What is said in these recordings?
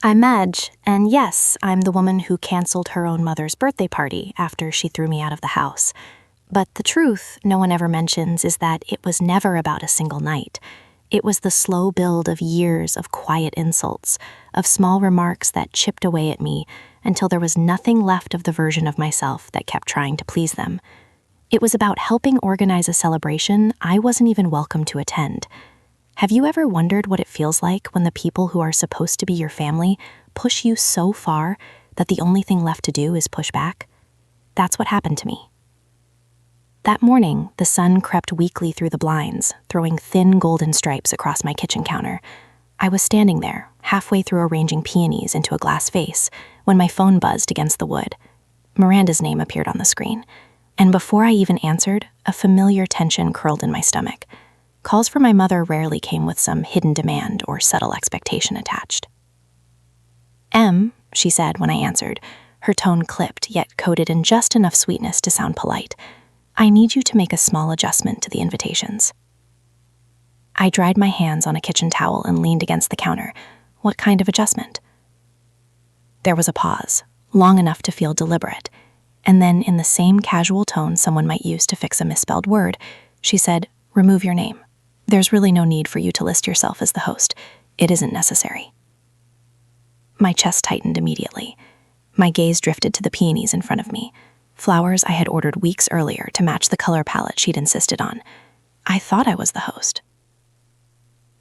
I'm Madge, and yes, I'm the woman who canceled her own mother's birthday party after she threw me out of the house. But the truth no one ever mentions is that it was never about a single night. It was the slow build of years of quiet insults, of small remarks that chipped away at me until there was nothing left of the version of myself that kept trying to please them. It was about helping organize a celebration I wasn't even welcome to attend. Have you ever wondered what it feels like when the people who are supposed to be your family push you so far that the only thing left to do is push back? That's what happened to me. That morning, the sun crept weakly through the blinds, throwing thin golden stripes across my kitchen counter. I was standing there, halfway through arranging peonies into a glass vase, when my phone buzzed against the wood. Miranda's name appeared on the screen, and before I even answered, a familiar tension curled in my stomach. Calls from my mother rarely came with some hidden demand or subtle expectation attached. "Em," she said when I answered, her tone clipped yet coated in just enough sweetness to sound polite. "I need you to make a small adjustment to the invitations." I dried my hands on a kitchen towel and leaned against the counter. What kind of adjustment? There was a pause, long enough to feel deliberate, and then in the same casual tone someone might use to fix a misspelled word, she said, "Remove your name. There's really no need for you to list yourself as the host. It isn't necessary." My chest tightened immediately. My gaze drifted to the peonies in front of me, flowers I had ordered weeks earlier to match the color palette she'd insisted on. I thought I was the host.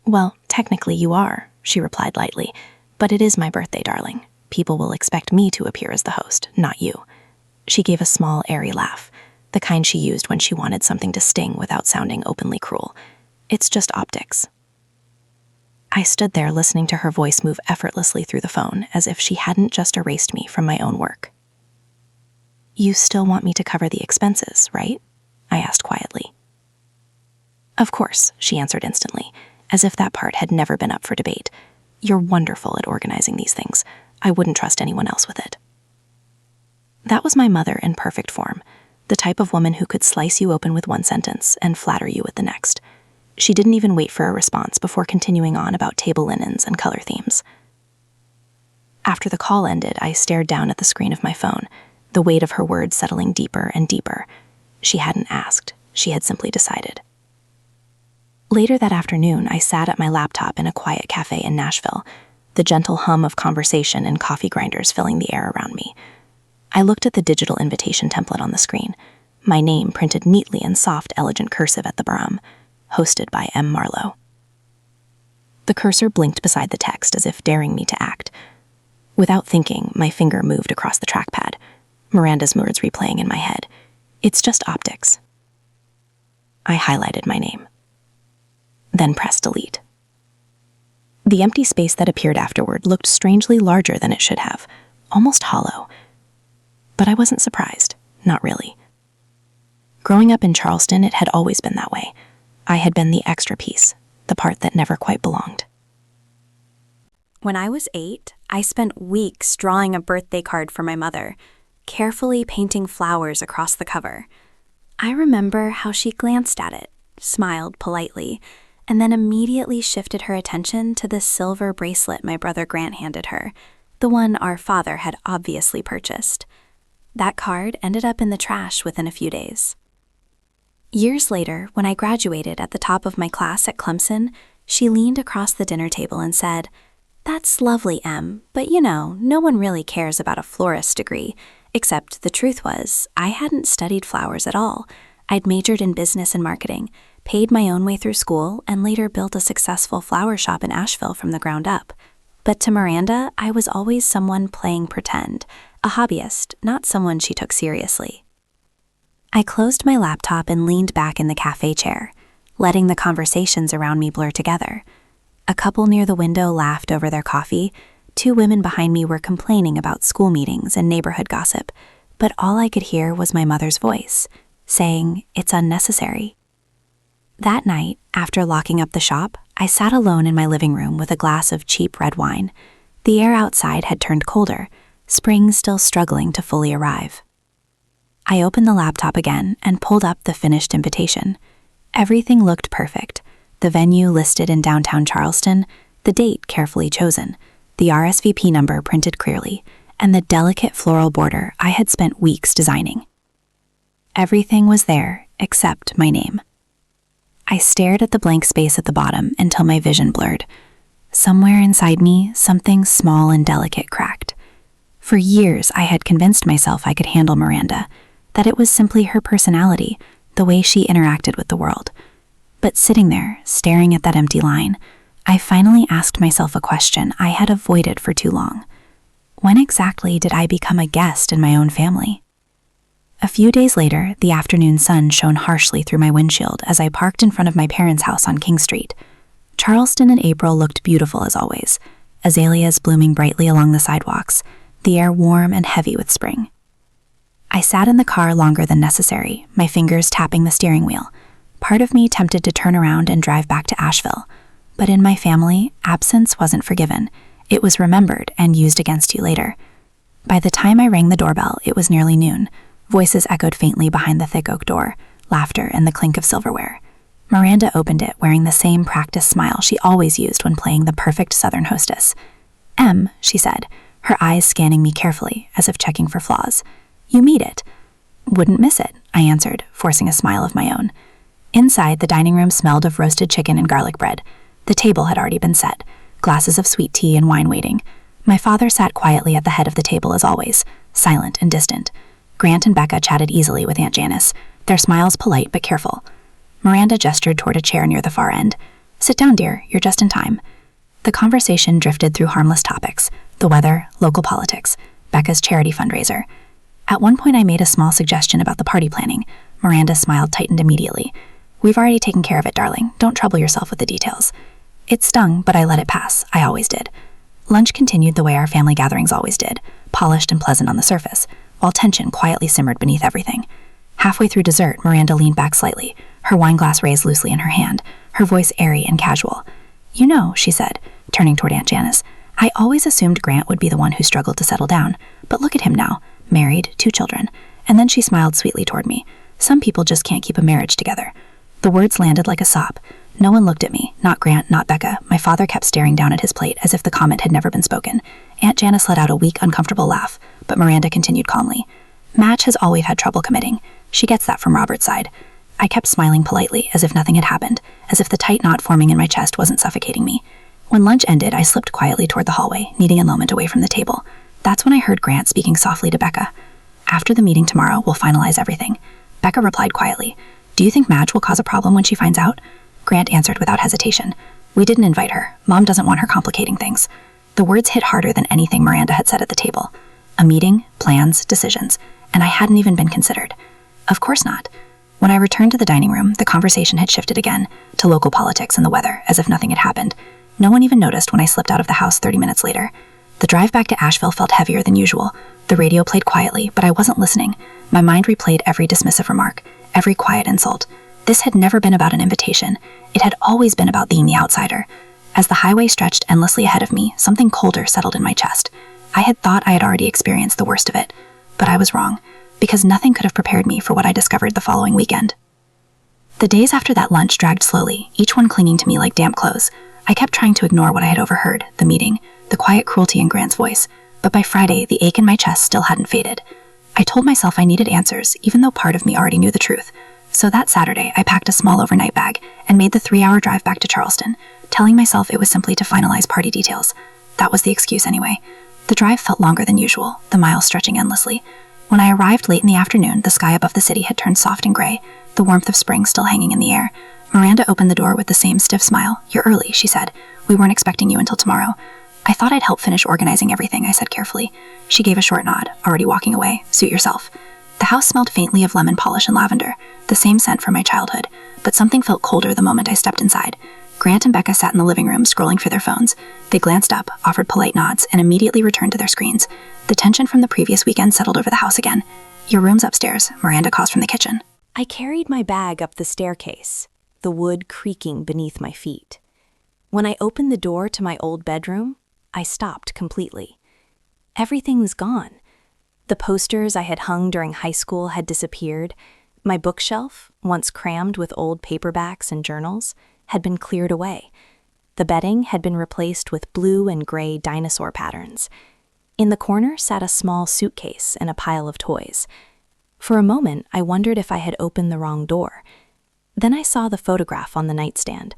"Well, technically you are," she replied lightly, "but it is my birthday, darling. People will expect me to appear as the host, not you." She gave a small, airy laugh, the kind she used when she wanted something to sting without sounding openly cruel. "It's just optics." I stood there listening to her voice move effortlessly through the phone as if she hadn't just erased me from my own work. "You still want me to cover the expenses, right?" I asked quietly. "Of course," she answered instantly, as if that part had never been up for debate. "You're wonderful at organizing these things. I wouldn't trust anyone else with it." That was my mother in perfect form, the type of woman who could slice you open with one sentence and flatter you with the next. She didn't even wait for a response before continuing on about table linens and color themes. After the call ended, I stared down at the screen of my phone, the weight of her words settling deeper and deeper. She hadn't asked, she had simply decided. Later that afternoon, I sat at my laptop in a quiet cafe in Nashville, the gentle hum of conversation and coffee grinders filling the air around me. I looked at the digital invitation template on the screen, my name printed neatly in soft, elegant cursive at the bottom, hosted by M. Marlowe. The cursor blinked beside the text as if daring me to act. Without thinking, my finger moved across the trackpad, Miranda's words replaying in my head. "It's just optics." I highlighted my name, then pressed delete. The empty space that appeared afterward looked strangely larger than it should have, almost hollow. But I wasn't surprised, not really. Growing up in Charleston, it had always been that way. I had been the extra piece, the part that never quite belonged. When I was 8, I spent weeks drawing a birthday card for my mother, carefully painting flowers across the cover. I remember how she glanced at it, smiled politely, and then immediately shifted her attention to the silver bracelet my brother Grant handed her, the one our father had obviously purchased. That card ended up in the trash within a few days. Years later, when I graduated at the top of my class at Clemson, she leaned across the dinner table and said, "That's lovely, Em, but no one really cares about a florist degree, except the truth was, I hadn't studied flowers at all. I'd majored in business and marketing, paid my own way through school, and later built a successful flower shop in Asheville from the ground up. But to Miranda, I was always someone playing pretend, a hobbyist, not someone she took seriously." I closed my laptop and leaned back in the cafe chair, letting the conversations around me blur together. A couple near the window laughed over their coffee. 2 women behind me were complaining about school meetings and neighborhood gossip, but all I could hear was my mother's voice, saying, "It's unnecessary." That night, after locking up the shop, I sat alone in my living room with a glass of cheap red wine. The air outside had turned colder, spring still struggling to fully arrive. I opened the laptop again and pulled up the finished invitation. Everything looked perfect. The venue listed in downtown Charleston, the date carefully chosen, the RSVP number printed clearly, and the delicate floral border I had spent weeks designing. Everything was there except my name. I stared at the blank space at the bottom until my vision blurred. Somewhere inside me, something small and delicate cracked. For years, I had convinced myself I could handle Miranda, that it was simply her personality, the way she interacted with the world. But sitting there, staring at that empty line, I finally asked myself a question I had avoided for too long. When exactly did I become a guest in my own family? A few days later, the afternoon sun shone harshly through my windshield as I parked in front of my parents' house on King Street. Charleston in April looked beautiful as always, azaleas blooming brightly along the sidewalks, the air warm and heavy with spring. I sat in the car longer than necessary, my fingers tapping the steering wheel. Part of me tempted to turn around and drive back to Asheville. But in my family, absence wasn't forgiven. It was remembered and used against you later. By the time I rang the doorbell, it was nearly noon. Voices echoed faintly behind the thick oak door, laughter and the clink of silverware. Miranda opened it wearing the same practiced smile she always used when playing the perfect Southern hostess. "Em," she said, her eyes scanning me carefully, as if checking for flaws. "You meet it." "Wouldn't miss it," I answered, forcing a smile of my own. Inside, the dining room smelled of roasted chicken and garlic bread. The table had already been set, glasses of sweet tea and wine waiting. My father sat quietly at the head of the table as always, silent and distant. Grant and Becca chatted easily with Aunt Janice, their smiles polite but careful. Miranda gestured toward a chair near the far end. "Sit down, dear, you're just in time." The conversation drifted through harmless topics, the weather, local politics, Becca's charity fundraiser. At one point I made a small suggestion about the party planning. Miranda's smile tightened immediately. "We've already taken care of it, darling. Don't trouble yourself with the details." It stung, but I let it pass. I always did. Lunch continued the way our family gatherings always did, polished and pleasant on the surface, while tension quietly simmered beneath everything. Halfway through dessert, Miranda leaned back slightly, her wine glass raised loosely in her hand, her voice airy and casual. "You know," she said, turning toward Aunt Janice, "I always assumed Grant would be the one who struggled to settle down, but look at him now, married, 2 children." And then she smiled sweetly toward me. "Some people just can't keep a marriage together." The words landed like a sop. No one looked at me, not Grant, not Becca. My father kept staring down at his plate as if the comment had never been spoken. Aunt Janice let out a weak, uncomfortable laugh, but Miranda continued calmly. "Madge has always had trouble committing. She gets that from Robert's side." I kept smiling politely, as if nothing had happened, as if the tight knot forming in my chest wasn't suffocating me. When lunch ended, I slipped quietly toward the hallway, needing a moment away from the table. That's when I heard Grant speaking softly to Becca. "After the meeting tomorrow, we'll finalize everything." Becca replied quietly. "Do you think Madge will cause a problem when she finds out?" Grant answered without hesitation. "We didn't invite her. Mom doesn't want her complicating things." The words hit harder than anything Miranda had said at the table. A meeting, plans, decisions, and I hadn't even been considered. Of course not. When I returned to the dining room, the conversation had shifted again, to local politics and the weather, as if nothing had happened. No one even noticed when I slipped out of the house 30 minutes later. The drive back to Asheville felt heavier than usual. The radio played quietly, but I wasn't listening. My mind replayed every dismissive remark, every quiet insult. This had never been about an invitation. It had always been about being the outsider. As the highway stretched endlessly ahead of me, something colder settled in my chest. I had thought I had already experienced the worst of it, but I was wrong, because nothing could have prepared me for what I discovered the following weekend. The days after that lunch dragged slowly, each one clinging to me like damp clothes. I kept trying to ignore what I had overheard, the meeting, the quiet cruelty in Grant's voice, but by Friday, the ache in my chest still hadn't faded. I told myself I needed answers, even though part of me already knew the truth. So that Saturday, I packed a small overnight bag and made the 3-hour drive back to Charleston, telling myself it was simply to finalize party details. That was the excuse anyway. The drive felt longer than usual, the miles stretching endlessly. When I arrived late in the afternoon, the sky above the city had turned soft and gray, the warmth of spring still hanging in the air. Miranda opened the door with the same stiff smile. "You're early," she said. "We weren't expecting you until tomorrow." "I thought I'd help finish organizing everything," I said carefully. She gave a short nod, already walking away. "Suit yourself." The house smelled faintly of lemon polish and lavender, the same scent from my childhood, but something felt colder the moment I stepped inside. Grant and Becca sat in the living room, scrolling through their phones. They glanced up, offered polite nods, and immediately returned to their screens. The tension from the previous weekend settled over the house again. "Your room's upstairs," Miranda caused from the kitchen. I carried my bag up the staircase, the wood creaking beneath my feet. When I opened the door to my old bedroom, I stopped completely. Everything was gone. The posters I had hung during high school had disappeared. My bookshelf, once crammed with old paperbacks and journals, had been cleared away. The bedding had been replaced with blue and gray dinosaur patterns. In the corner sat a small suitcase and a pile of toys. For a moment, I wondered if I had opened the wrong door. Then I saw the photograph on the nightstand,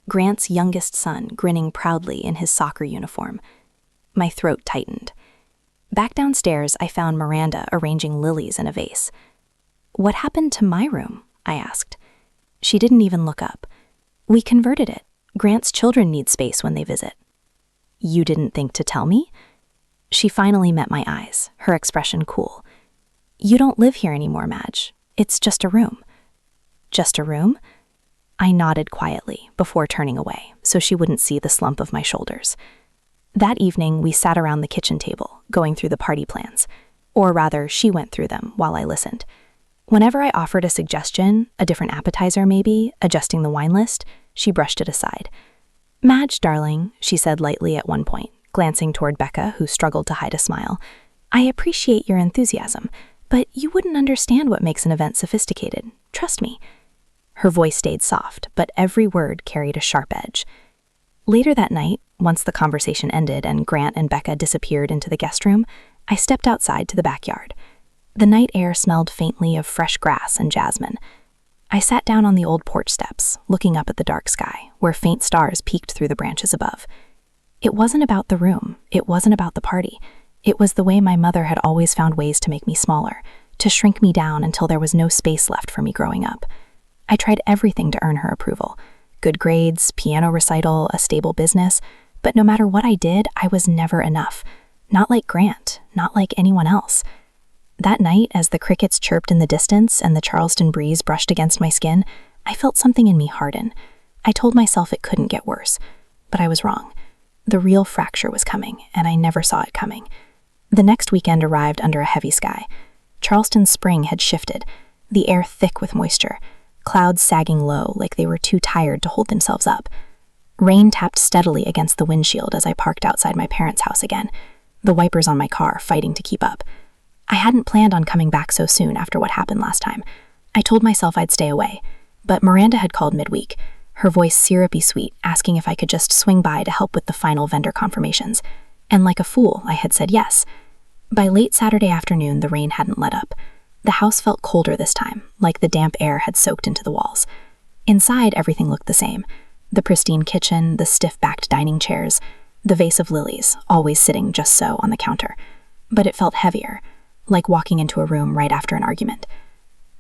Grant's youngest son grinning proudly in his soccer uniform. My throat tightened. Back downstairs, I found Miranda arranging lilies in a vase. "What happened to my room?" I asked. She didn't even look up. "We converted it. Grant's children need space when they visit." "You didn't think to tell me?" She finally met my eyes, her expression cool. "You don't live here anymore, Madge. It's just a room." "Just a room?" I nodded quietly before turning away so she wouldn't see the slump of my shoulders. That evening, we sat around the kitchen table, going through the party plans. Or rather, she went through them while I listened. Whenever I offered a suggestion, a different appetizer maybe, adjusting the wine list, she brushed it aside. "Madge, darling," she said lightly at one point, glancing toward Becca, who struggled to hide a smile, "I appreciate your enthusiasm, but you wouldn't understand what makes an event sophisticated. Trust me." Her voice stayed soft, but every word carried a sharp edge. Later that night, once the conversation ended and Grant and Becca disappeared into the guest room, I stepped outside to the backyard. The night air smelled faintly of fresh grass and jasmine. I sat down on the old porch steps, looking up at the dark sky, where faint stars peeked through the branches above. It wasn't about the room. It wasn't about the party. It was the way my mother had always found ways to make me smaller, to shrink me down until there was no space left for me growing up. I tried everything to earn her approval. Good grades, piano recital, a stable business. But no matter what I did, I was never enough. Not like Grant, not like anyone else. That night, as the crickets chirped in the distance and the Charleston breeze brushed against my skin, I felt something in me harden. I told myself it couldn't get worse. But I was wrong. The real fracture was coming, and I never saw it coming. The next weekend arrived under a heavy sky. Charleston's spring had shifted, the air thick with moisture, clouds sagging low like they were too tired to hold themselves up. Rain tapped steadily against the windshield as I parked outside my parents' house again, the wipers on my car fighting to keep up. I hadn't planned on coming back so soon after what happened last time. I told myself I'd stay away, but Miranda had called midweek, her voice syrupy sweet, asking if I could just swing by to help with the final vendor confirmations. And like a fool, I had said yes. By late Saturday afternoon, the rain hadn't let up. The house felt colder this time, like the damp air had soaked into the walls. Inside, everything looked the same. The pristine kitchen, the stiff-backed dining chairs, the vase of lilies, always sitting just so on the counter. But it felt heavier, like walking into a room right after an argument.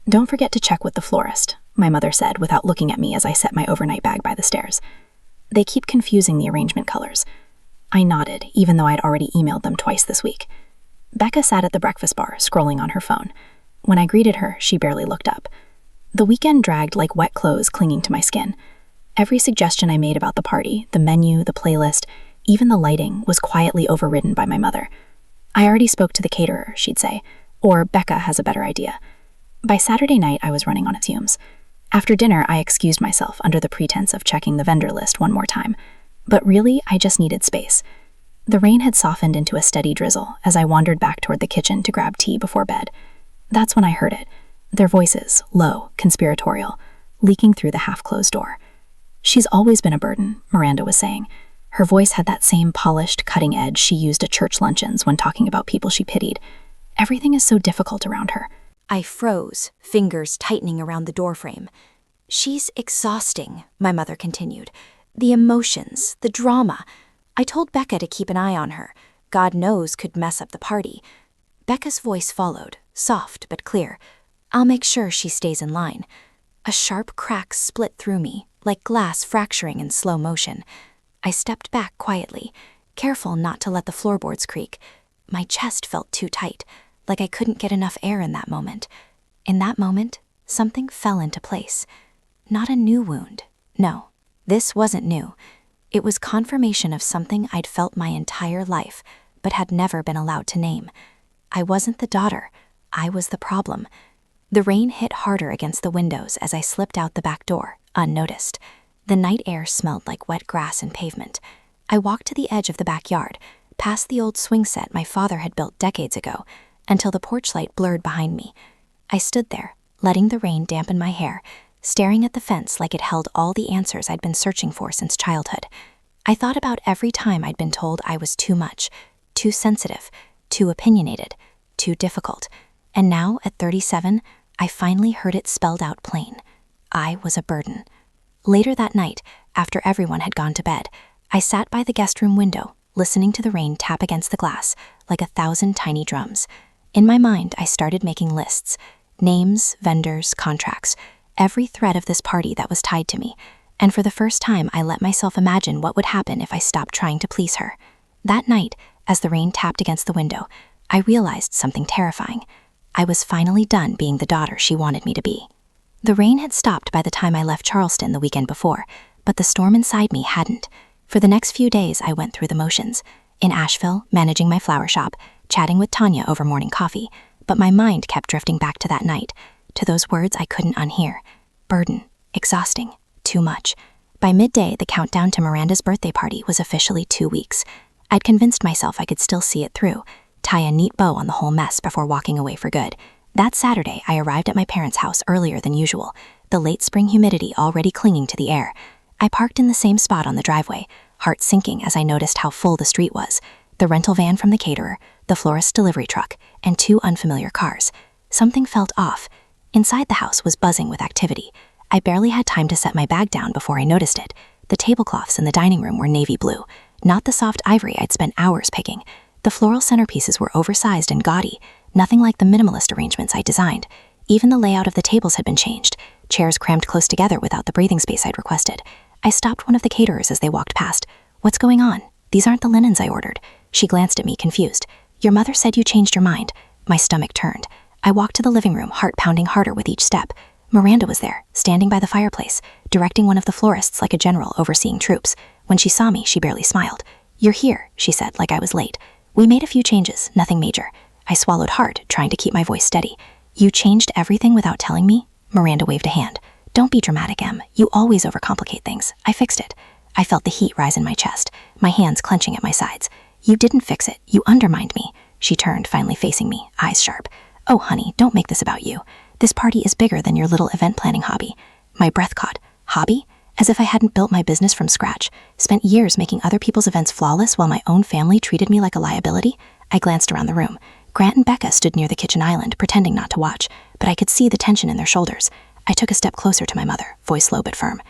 "Don't forget to check with the florist," my mother said without looking at me as I set my overnight bag by the stairs. "They keep confusing the arrangement colors." I nodded, even though I'd already emailed them twice this week. Becca sat at the breakfast bar, scrolling on her phone. When I greeted her, she barely looked up. The weekend dragged like wet clothes clinging to my skin. Every suggestion I made about the party, the menu, the playlist, even the lighting, was quietly overridden by my mother. "I already spoke to the caterer," she'd say, or "Becca has a better idea." By Saturday night, I was running on fumes. After dinner, I excused myself under the pretense of checking the vendor list one more time. But really, I just needed space. The rain had softened into a steady drizzle as I wandered back toward the kitchen to grab tea before bed. That's when I heard it. Their voices, low, conspiratorial, leaking through the half-closed door. "She's always been a burden," Miranda was saying. Her voice had that same polished, cutting edge she used at church luncheons when talking about people she pitied. Everything is so difficult around her. I froze, fingers tightening around the doorframe. "She's exhausting," my mother continued. "The emotions, the drama. I told Becca to keep an eye on her. God knows could mess up the party." Becca's voice followed, soft but clear. "I'll make sure she stays in line." A sharp crack split through me, like glass fracturing in slow motion. I stepped back quietly, careful not to let the floorboards creak. My chest felt too tight, like I couldn't get enough air in that moment. In that moment, something fell into place. Not a new wound. No, this wasn't new. It was confirmation of something I'd felt my entire life, but had never been allowed to name. I wasn't the daughter. I was the problem. The rain hit harder against the windows as I slipped out the back door, unnoticed. The night air smelled like wet grass and pavement. I walked to the edge of the backyard, past the old swing set my father had built decades ago, until the porch light blurred behind me. I stood there, letting the rain dampen my hair, staring at the fence like it held all the answers I'd been searching for since childhood. I thought about every time I'd been told I was too much, too sensitive, too opinionated, too difficult. And now, at 37, I finally heard it spelled out plain. I was a burden. Later that night, after everyone had gone to bed, I sat by the guest room window, listening to the rain tap against the glass like 1,000 tiny drums. In my mind, I started making lists. Names, vendors, contracts, every thread of this party that was tied to me. And for the first time, I let myself imagine what would happen if I stopped trying to please her. That night, as the rain tapped against the window, I realized something terrifying. I was finally done being the daughter she wanted me to be. The rain had stopped by the time I left Charleston the weekend before, but the storm inside me hadn't. For the next few days, I went through the motions. In Asheville, managing my flower shop, chatting with Tanya over morning coffee, but my mind kept drifting back to that night, to those words I couldn't unhear. Burden, exhausting, too much. By midday, the countdown to Miranda's birthday party was officially 2 weeks. I'd convinced myself I could still see it through, tie a neat bow on the whole mess before walking away for good. That Saturday, I arrived at my parents' house earlier than usual, the late spring humidity already clinging to the air. I parked in the same spot on the driveway, heart sinking as I noticed how full the street was. The rental van from the caterer, the florist's delivery truck, and 2 unfamiliar cars. Something felt off. Inside the house was buzzing with activity. I barely had time to set my bag down before I noticed it. The tablecloths in the dining room were navy blue, not the soft ivory I'd spent hours picking. The floral centerpieces were oversized and gaudy, nothing like the minimalist arrangements I designed. Even the layout of the tables had been changed, chairs crammed close together without the breathing space I'd requested. I stopped one of the caterers as they walked past. "What's going on? These aren't the linens I ordered." She glanced at me, confused. "Your mother said you changed your mind." My stomach turned. I walked to the living room, heart pounding harder with each step. Miranda was there, standing by the fireplace, directing one of the florists like a general overseeing troops. When she saw me, she barely smiled. "You're here," she said, like I was late. "We made a few changes, nothing major." I swallowed hard, trying to keep my voice steady. "You changed everything without telling me?" Miranda waved a hand. "Don't be dramatic, Em. You always overcomplicate things. I fixed it." I felt the heat rise in my chest, my hands clenching at my sides. "You didn't fix it. You undermined me." She turned, finally facing me, eyes sharp. "Oh, honey, don't make this about you. This party is bigger than your little event planning hobby." My breath caught. Hobby? As if I hadn't built my business from scratch, spent years making other people's events flawless while my own family treated me like a liability. I glanced around the room. Grant and Becca stood near the kitchen island, pretending not to watch, but I could see the tension in their shoulders. I took a step closer to my mother, voice low but firm.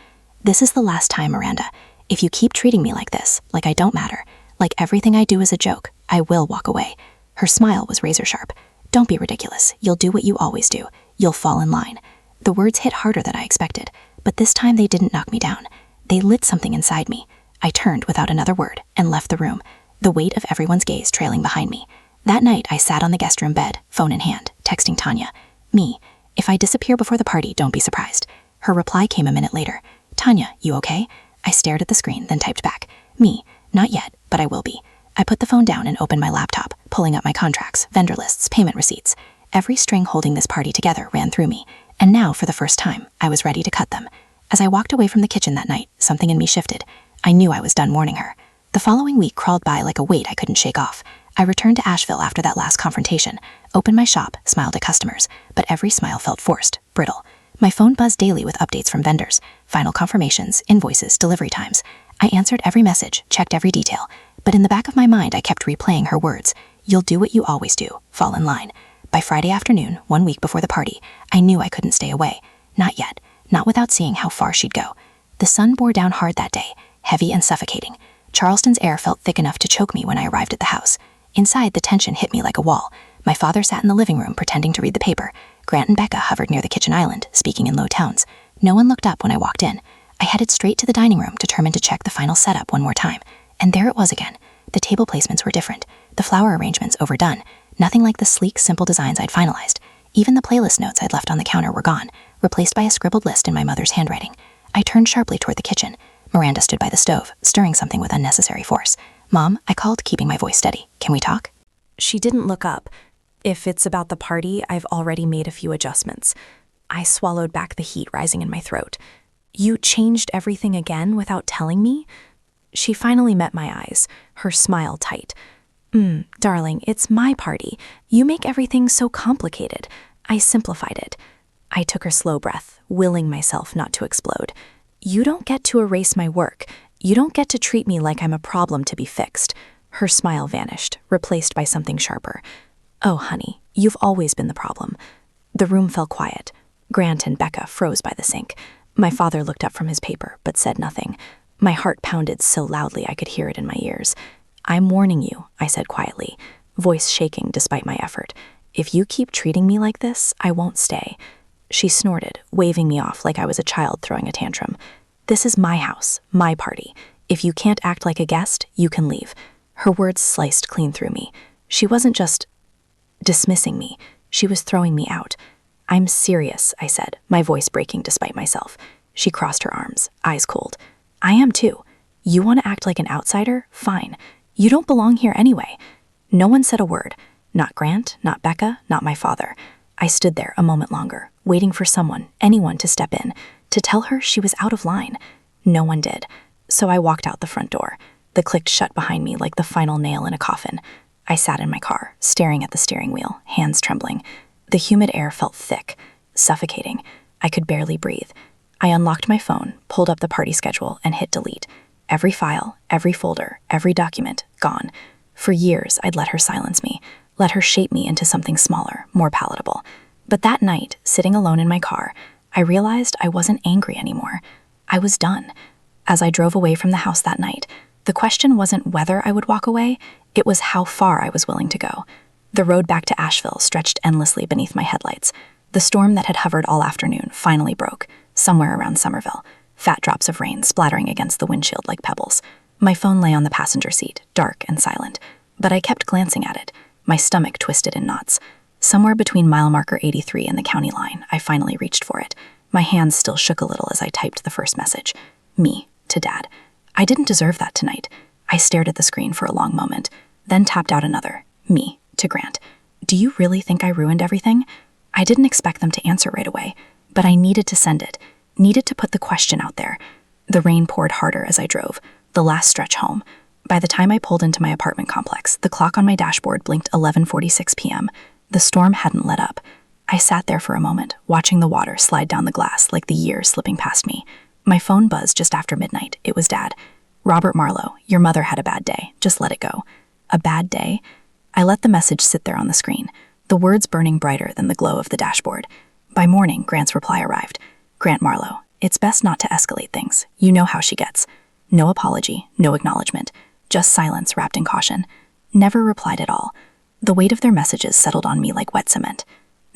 "This is the last time, Miranda. If you keep treating me like this, like I don't matter, like everything I do is a joke, I will walk away." Her smile was razor sharp. "Don't be ridiculous. You'll do what you always do. You'll fall in line." The words hit harder than I expected, but this time they didn't knock me down. They lit something inside me. I turned without another word and left the room, the weight of everyone's gaze trailing behind me. That night, I sat on the guest room bed, phone in hand, texting Tanya. "Me, if I disappear before the party, don't be surprised." Her reply came a minute later. "Tanya, you okay?" I stared at the screen, then typed back. "Me, not yet, but I will be." I put the phone down and opened my laptop, pulling up my contracts, vendor lists, payment receipts. Every string holding this party together ran through me, and now, for the first time, I was ready to cut them. As I walked away from the kitchen that night, something in me shifted. I knew I was done warning her. The following week crawled by like a weight I couldn't shake off. I returned to Asheville after that last confrontation, opened my shop, smiled at customers, but every smile felt forced, brittle. My phone buzzed daily with updates from vendors, final confirmations, invoices, delivery times. I answered every message, checked every detail, but in the back of my mind I kept replaying her words. "You'll do what you always do, fall in line." By Friday afternoon, 1 week before the party, I knew I couldn't stay away. Not yet, not without seeing how far she'd go. The sun bore down hard that day, heavy and suffocating. Charleston's air felt thick enough to choke me when I arrived at the house. Inside, the tension hit me like a wall. My father sat in the living room pretending to read the paper. Grant and Becca hovered near the kitchen island, speaking in low tones. No one looked up when I walked in. I headed straight to the dining room, determined to check the final setup one more time. And there it was again. The table placements were different, the flower arrangements overdone, nothing like the sleek, simple designs I'd finalized. Even the playlist notes I'd left on the counter were gone, replaced by a scribbled list in my mother's handwriting. I turned sharply toward the kitchen. Miranda stood by the stove, stirring something with unnecessary force. "Mom," I called, keeping my voice steady. "Can we talk?" She didn't look up. If it's about the party, I've already made a few adjustments. I swallowed back the heat rising in my throat. "You changed everything again without telling me?" She finally met my eyes, her smile tight. Darling, it's my party. You make everything so complicated. I simplified it." I took a slow breath, willing myself not to explode. "You don't get to erase my work. You don't get to treat me like I'm a problem to be fixed. Her smile vanished, replaced by something sharper. Oh, honey, you've always been the problem. The room fell quiet. Grant and Becca froze by the sink. My father looked up from his paper, but said nothing. My heart pounded so loudly I could hear it in my ears. I'm warning you, I said quietly, voice shaking despite my effort. If you keep treating me like this, I won't stay. She snorted, waving me off like I was a child throwing a tantrum. This is my house, my party. If you can't act like a guest, you can leave. Her words sliced clean through me. She wasn't just dismissing me. She was throwing me out. I'm serious, I said, my voice breaking despite myself. She crossed her arms, eyes cold. I am too. You want to act like an outsider? Fine. You don't belong here anyway. No one said a word. Not Grant, not Becca, not my father. I stood there a moment longer, waiting for someone, anyone to step in, to tell her she was out of line. No one did. So I walked out the front door. The clicked shut behind me like the final nail in a coffin. I sat in my car, staring at the steering wheel, hands trembling. The humid air felt thick, suffocating. I could barely breathe. I unlocked my phone, pulled up the party schedule, and hit delete. Every file, every folder, every document, gone. For years, I'd let her silence me, let her shape me into something smaller, more palatable. But that night, sitting alone in my car, I realized I wasn't angry anymore. I was done. As I drove away from the house that night, the question wasn't whether I would walk away, it was how far I was willing to go. The road back to Asheville stretched endlessly beneath my headlights. The storm that had hovered all afternoon finally broke, somewhere around Somerville, fat drops of rain splattering against the windshield like pebbles. My phone lay on the passenger seat, dark and silent, but I kept glancing at it, my stomach twisted in knots. Somewhere between mile marker 83 and the county line, I finally reached for it. My hands still shook a little as I typed the first message. Me, to Dad. I didn't deserve that tonight. I stared at the screen for a long moment, then tapped out another. Me, to Grant. Do you really think I ruined everything? I didn't expect them to answer right away, but I needed to send it, needed to put the question out there. The rain poured harder as I drove, the last stretch home. By the time I pulled into my apartment complex, the clock on my dashboard blinked 11:46 p.m. The storm hadn't let up. I sat there for a moment, watching the water slide down the glass like the years slipping past me. My phone buzzed just after midnight. It was Dad. Robert Marlowe, your mother had a bad day. Just let it go. A bad day? I let the message sit there on the screen, the words burning brighter than the glow of the dashboard. By morning, Grant's reply arrived. Grant Marlowe, it's best not to escalate things. You know how she gets. No apology, no acknowledgement, just silence wrapped in caution. Never replied at all. The weight of their messages settled on me like wet cement.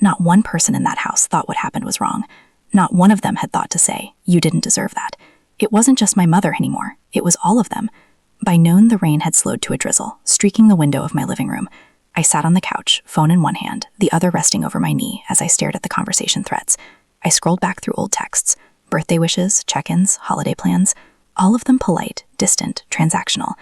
Not one person in that house thought what happened was wrong. Not one of them had thought to say, you didn't deserve that. It wasn't just my mother anymore. It was all of them. By noon, the rain had slowed to a drizzle, streaking the window of my living room. I sat on the couch, phone in one hand, the other resting over my knee as I stared at the conversation threads. I scrolled back through old texts, birthday wishes, check-ins, holiday plans, all of them polite, distant, transactional.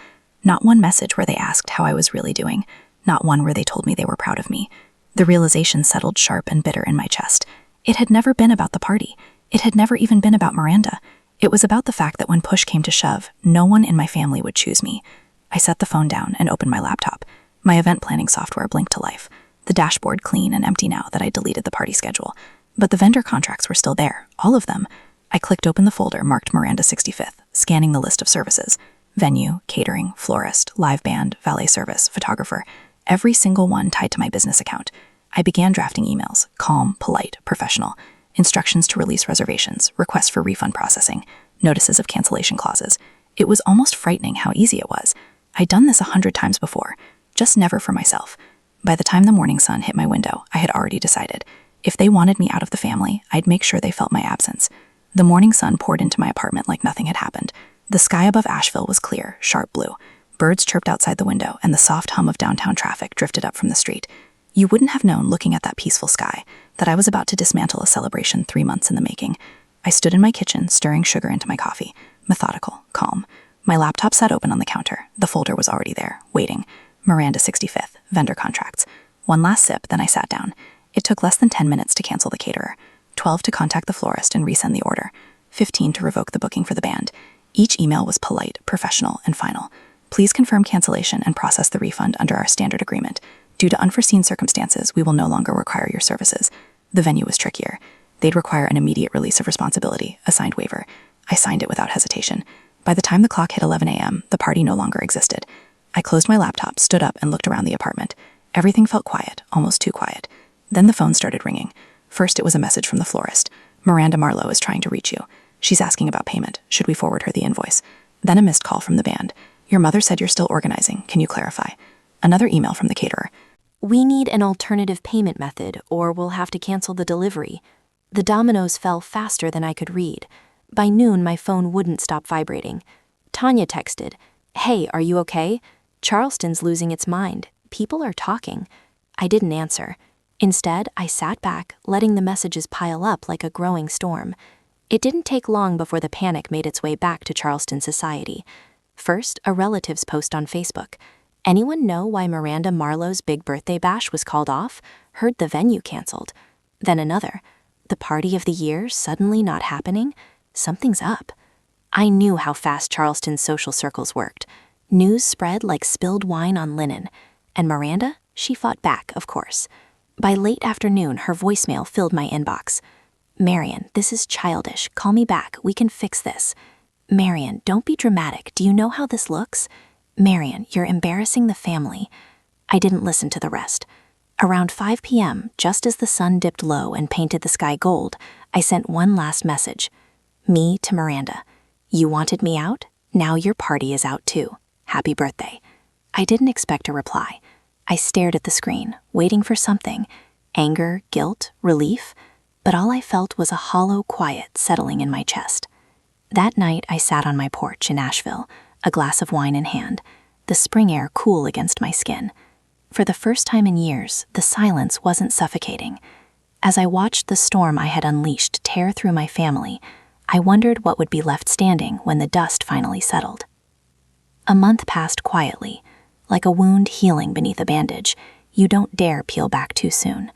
Not one message where they asked how I was really doing, not one where they told me they were proud of me. The realization settled sharp and bitter in my chest. It had never been about the party. It had never even been about Miranda. It was about the fact that when push came to shove, no one in my family would choose me. I set the phone down and opened my laptop. My event planning software blinked to life, the dashboard clean and empty now that I deleted the party schedule. But the vendor contracts were still there, all of them. I clicked open the folder marked Miranda 65th, scanning the list of services. Venue, catering, florist, live band, valet service, photographer, every single one tied to my business account. I began drafting emails, calm, polite, professional. Instructions to release reservations, requests for refund processing, notices of cancellation clauses. It was almost frightening how easy it was. I'd done this 100 times before, just never for myself. By the time the morning sun hit my window, I had already decided. If they wanted me out of the family, I'd make sure they felt my absence. The morning sun poured into my apartment like nothing had happened. The sky above Asheville was clear, sharp blue. Birds chirped outside the window, and the soft hum of downtown traffic drifted up from the street. You wouldn't have known, looking at that peaceful sky, that I was about to dismantle a celebration 3 months in the making. I stood in my kitchen, stirring sugar into my coffee, methodical, calm. My laptop sat open on the counter. The folder was already there, waiting. Miranda 65th, vendor contracts. One last sip, then I sat down. It took less than 10 minutes to cancel the caterer, 12 to contact the florist and resend the order, 15 to revoke the booking for the band. Each email was polite, professional, and final. Please confirm cancellation and process the refund under our standard agreement. Due to unforeseen circumstances, we will no longer require your services. The venue was trickier. They'd require an immediate release of responsibility, a signed waiver. I signed it without hesitation. By the time the clock hit 11 a.m., the party no longer existed. I closed my laptop, stood up, and looked around the apartment. Everything felt quiet, almost too quiet. Then the phone started ringing. First, it was a message from the florist. Miranda Marlowe is trying to reach you. She's asking about payment. Should we forward her the invoice? Then a missed call from the band. Your mother said you're still organizing. Can you clarify? Another email from the caterer. We need an alternative payment method, or we'll have to cancel the delivery. The dominoes fell faster than I could read. By noon, my phone wouldn't stop vibrating. Tanya texted, "Hey, are you okay? Charleston's losing its mind. People are talking." I didn't answer. Instead, I sat back, letting the messages pile up like a growing storm. It didn't take long before the panic made its way back to Charleston society. First, a relative's post on Facebook. Anyone know why Miranda Marlowe's big birthday bash was called off? Heard the venue canceled. Then another. The party of the year suddenly not happening? Something's up. I knew how fast Charleston's social circles worked. News spread like spilled wine on linen. And Miranda? She fought back, of course. By late afternoon, her voicemail filled my inbox. "Marian, this is childish. Call me back. We can fix this." "Marian, don't be dramatic. Do you know how this looks?" "Marian, you're embarrassing the family." I didn't listen to the rest. Around 5 p.m., just as the sun dipped low and painted the sky gold, I sent one last message. Me to Miranda. "You wanted me out? Now your party is out too. Happy birthday." I didn't expect a reply. I stared at the screen, waiting for something. Anger, guilt, relief. But all I felt was a hollow quiet settling in my chest. That night, I sat on my porch in Asheville, a glass of wine in hand, the spring air cool against my skin. For the first time in years, the silence wasn't suffocating. As I watched the storm I had unleashed tear through my family, I wondered what would be left standing when the dust finally settled. A month passed quietly. Like a wound healing beneath a bandage, you don't dare peel back too soon.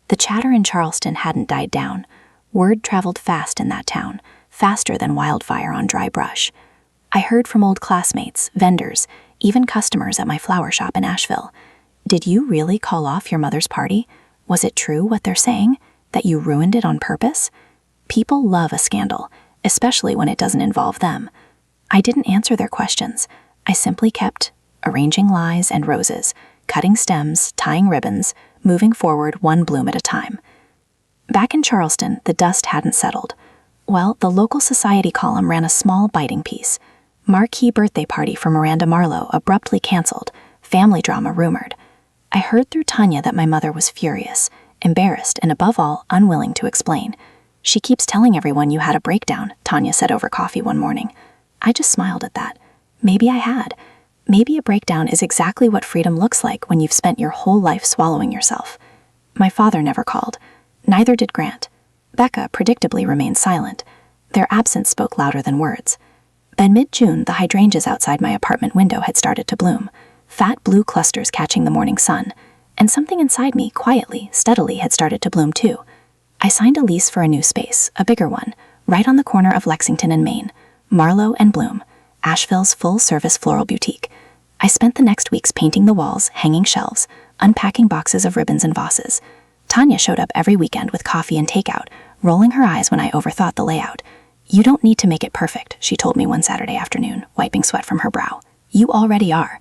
The chatter in Charleston hadn't died down. Word traveled fast in that town, faster than wildfire on dry brush. I heard from old classmates, vendors, even customers at my flower shop in Asheville. "Did you really call off your mother's party? Was it true what they're saying? That you ruined it on purpose?" People love a scandal, especially when it doesn't involve them. I didn't answer their questions. I simply kept arranging lies and roses, cutting stems, tying ribbons, moving forward one bloom at a time. Back in Charleston, the dust hadn't settled. Well, the local society column ran a small biting piece. Marquee birthday party for Miranda Marlowe abruptly canceled, family drama rumored. I heard through Tanya that my mother was furious, embarrassed, and above all, unwilling to explain. "She keeps telling everyone you had a breakdown," Tanya said over coffee one morning. I just smiled at that. Maybe I had. Maybe a breakdown is exactly what freedom looks like when you've spent your whole life swallowing yourself. My father never called. Neither did Grant. Becca predictably remained silent. Their absence spoke louder than words. By mid-June, the hydrangeas outside my apartment window had started to bloom, fat blue clusters catching the morning sun, and something inside me, quietly, steadily, had started to bloom too. I signed a lease for a new space, a bigger one, right on the corner of Lexington and Main, Marlowe and Bloom, Asheville's full-service floral boutique. I spent the next weeks painting the walls, hanging shelves, unpacking boxes of ribbons and vases. Tanya showed up every weekend with coffee and takeout, rolling her eyes when I overthought the layout. "You don't need to make it perfect," she told me one Saturday afternoon, wiping sweat from her brow. "You already are."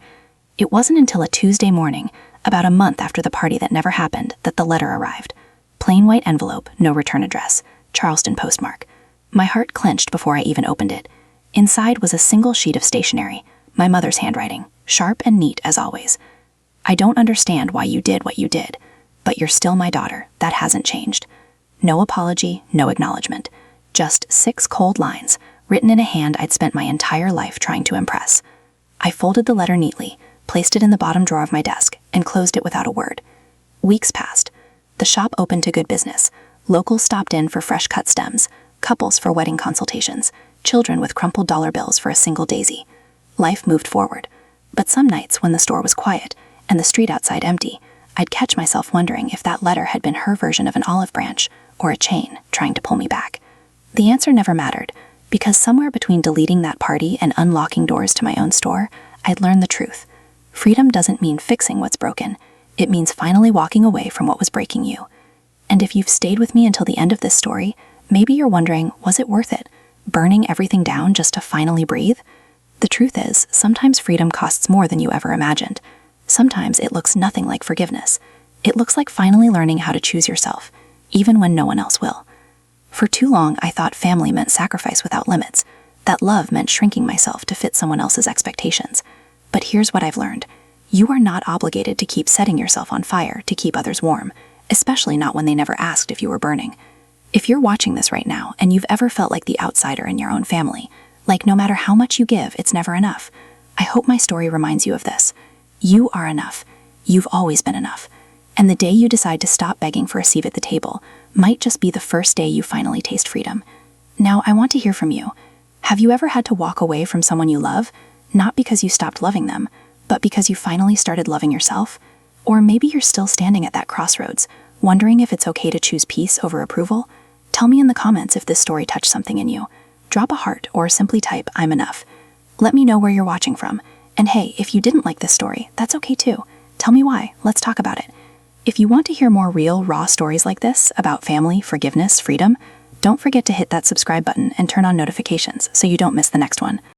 It wasn't until a Tuesday morning, about a month after the party that never happened, that the letter arrived. Plain white envelope, no return address, Charleston postmark. My heart clenched before I even opened it. Inside was a single sheet of stationery, my mother's handwriting, sharp and neat as always. "I don't understand why you did what you did, but you're still my daughter. That hasn't changed." No apology, no acknowledgement. Just 6 cold lines, written in a hand I'd spent my entire life trying to impress. I folded the letter neatly, placed it in the bottom drawer of my desk, and closed it without a word. Weeks passed. The shop opened to good business. Locals stopped in for fresh cut stems, couples for wedding consultations, children with crumpled dollar bills for a single daisy. Life moved forward. But some nights when the store was quiet and the street outside empty, I'd catch myself wondering if that letter had been her version of an olive branch or a chain trying to pull me back. The answer never mattered, because somewhere between deleting that party and unlocking doors to my own store, I'd learned the truth. Freedom doesn't mean fixing what's broken. It means finally walking away from what was breaking you. And if you've stayed with me until the end of this story, maybe you're wondering, was it worth it? Burning everything down just to finally breathe? The truth is, sometimes freedom costs more than you ever imagined. Sometimes it looks nothing like forgiveness. It looks like finally learning how to choose yourself, even when no one else will. For too long, I thought family meant sacrifice without limits, that love meant shrinking myself to fit someone else's expectations. But here's what I've learned. You are not obligated to keep setting yourself on fire to keep others warm, especially not when they never asked if you were burning. If you're watching this right now and you've ever felt like the outsider in your own family, like no matter how much you give, it's never enough, I hope my story reminds you of this. You are enough. You've always been enough. And the day you decide to stop begging for a seat at the table might just be the first day you finally taste freedom. Now, I want to hear from you. Have you ever had to walk away from someone you love, not because you stopped loving them, but because you finally started loving yourself? Or maybe you're still standing at that crossroads, wondering if it's okay to choose peace over approval? Tell me in the comments if this story touched something in you. Drop a heart or simply type, "I'm enough." Let me know where you're watching from. And hey, if you didn't like this story, that's okay too. Tell me why. Let's talk about it. If you want to hear more real, raw stories like this about family, forgiveness, freedom, don't forget to hit that subscribe button and turn on notifications so you don't miss the next one.